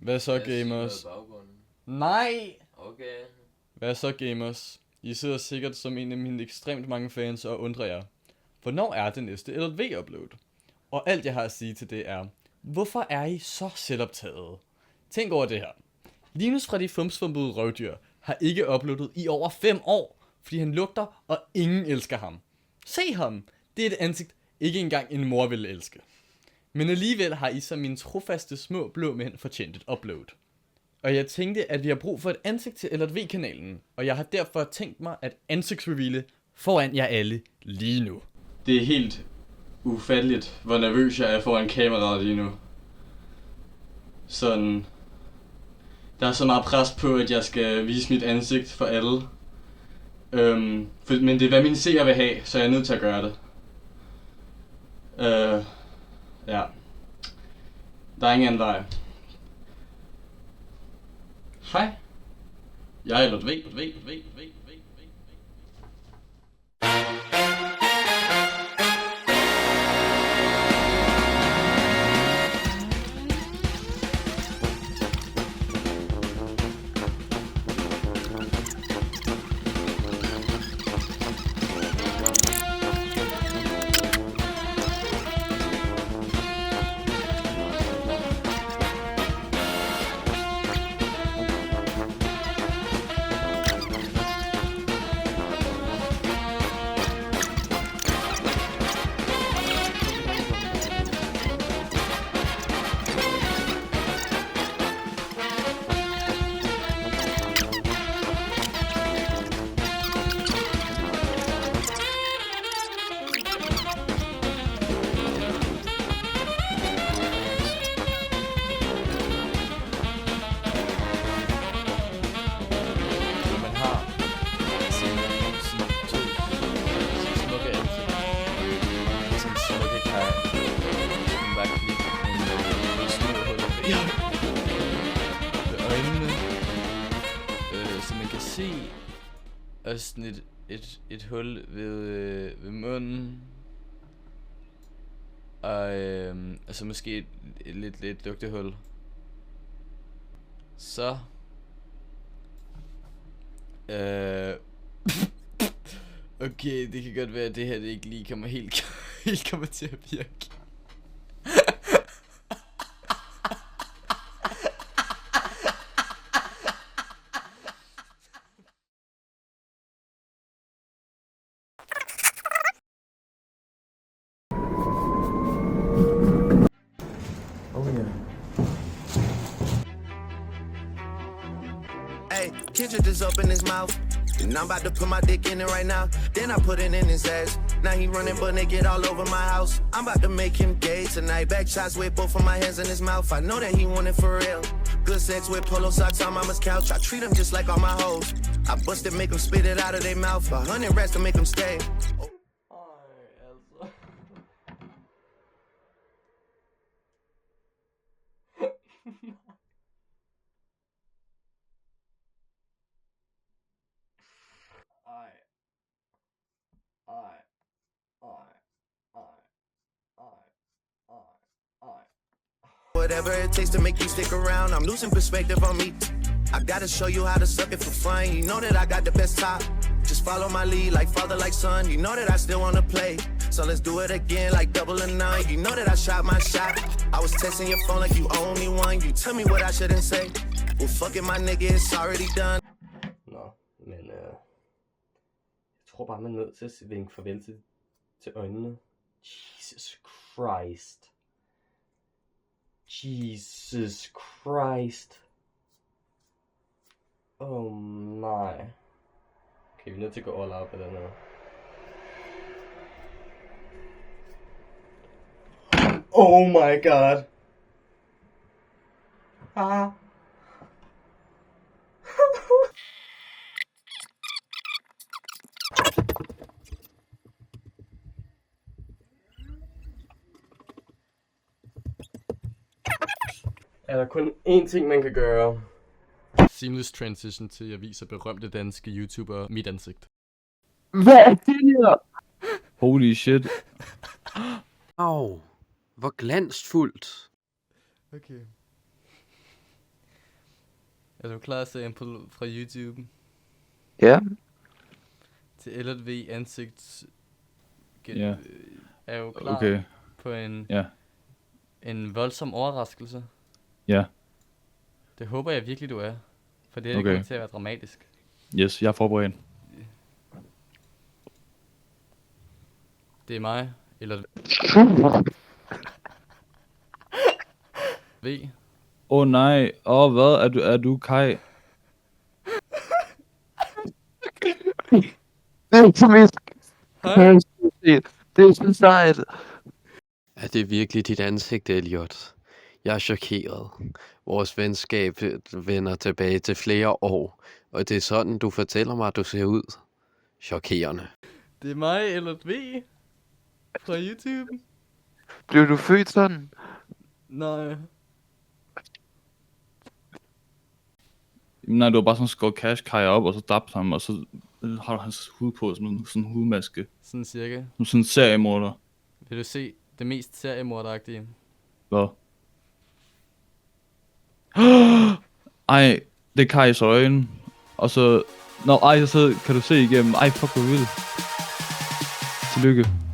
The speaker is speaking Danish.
Hvad så, gamers? Nej! Okay. Hvad så, gamers? I sidder sikkert som en af mine ekstremt mange fans og undrer jer. Hvornår er det næste LLV-upload? Og alt jeg har at sige til det er, hvorfor er I så selvoptaget? Tænk over det her. Linus fra de fumsfumbede røvdyr har ikke uploadet i over 5 år, fordi han lugter, og ingen elsker ham. Se ham! Det er et ansigt, ikke engang en mor ville elske. Men alligevel har I som mine trofaste små blå mænd fortjent et upload. Og jeg tænkte, at vi har brug for et ansigt til LLV-kanalen, og jeg har derfor tænkt mig at ansigtsreveale foran jer alle lige nu. Det er helt ufatteligt, hvor nervøs jeg er foran kameraet lige nu. Sådan. Der er så meget pres på, at jeg skal vise mit ansigt for alle. Men det er hvad mine seere vil have, så jeg er nødt til at gøre det. Ja. Der er ingen anden vej. Hej. Jeg er LLV. Som man kan se, og sådan et hul ved munden, og altså måske et lidt lugtehul. Så okay, det kan godt være, at det her det ikke lige kommer helt kommer til at virke. Hey, Kendrick just opened his mouth, and I'm about to put my dick in it right now. Then I put it in his ass. Now he running butt naked all over my house. I'm about to make him gay tonight. Back shots with both of my hands in his mouth. I know that he want it for real. Good sex with polo socks on mama's couch. I treat him just like all my hoes. I bust it, make him spit it out of their mouth. 100 rats to make him stay. Whatever it takes to make you stick around, I'm losing perspective on me. I gotta show you how to suck it for fun. You know that I got the best top. Just follow my lead like father, like son. You know that I still wanna play. So let's do it again like double or none. You know that I shot my shot. I was texting your phone like you owe me one. You tell me what I shouldn't say. Well, fuck it, my nigga, it's already done. Nå, men jeg tror bare, man er nødt til at vinke farvel til øjnene. Jesus Christ. Jesus Christ. Nej. Okay, vi er nødt til at gå all out på den her. Oh my god. Ah. Er der kun én ting, man kan gøre? Seamless transition til at vise berømte danske YouTuber mit ansigt. Hvad er det her? Holy shit. Au, hvor glansfuldt. Okay. Er du klar til en fra YouTube? Ja. Til LV ansigt. Ja. Er jo klar Okay. på Ja. en voldsom overraskelse. Ja. Det håber jeg virkelig, du er. For det her Okay. kommer til at være dramatisk. Yes, jeg er forberedt. Det er mig, eller V. Nej. Hvad? Er du Kai? Det er så mest. Hej. Det er så sejt. Er det virkelig dit ansigt, Elliot? Jeg er chokeret. Vores venskab vender tilbage til flere år, og det er sådan, du fortæller mig, at du ser ud. Chokerende. Det er mig, eller V. Fra YouTube. Blev du født sådan? Nej. Nej, du har bare sådan skåret Cash Kai op, og så dræbt ham, og så har du hans hud på, som sådan en hudmaske. Sådan cirka. Som sådan en seriemorder. Vil du se det mest seriemorderagtige? Hvad? Ej, det er Kajs øjne. Og så... så kan du se igennem. Ej, fuck, hvor vildt. Tillykke.